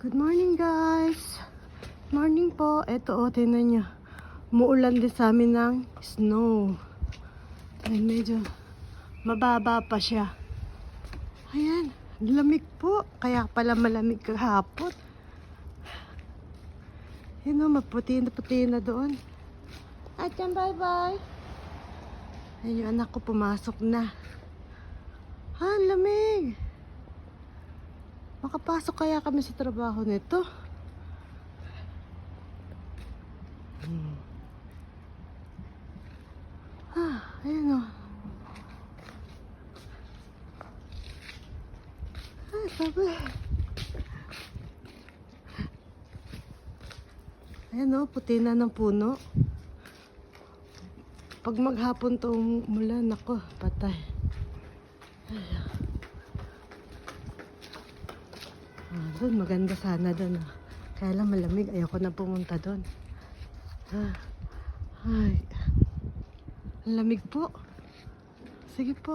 Good morning guys. Morning po. Ito tingnan nyo. Muulan din sa amin ng snow. Ay, medyo mababa pa siya. Ayan. Lamig po. Kaya pala malamig kahapon. Yun o, maputi na doon. At yan, bye bye. Ayun, yung anak ko pumasok na. Lamig. Makapasok kaya kami sa trabaho nito? Ayun o. Sabi. Ayan o, puti na ng puno. Pag maghapon tong mulan, ako, patay. Doon, maganda sana doon. Kaya lang malamig, ayoko na pumunta doon. Ay, ang lamig po. Sige po.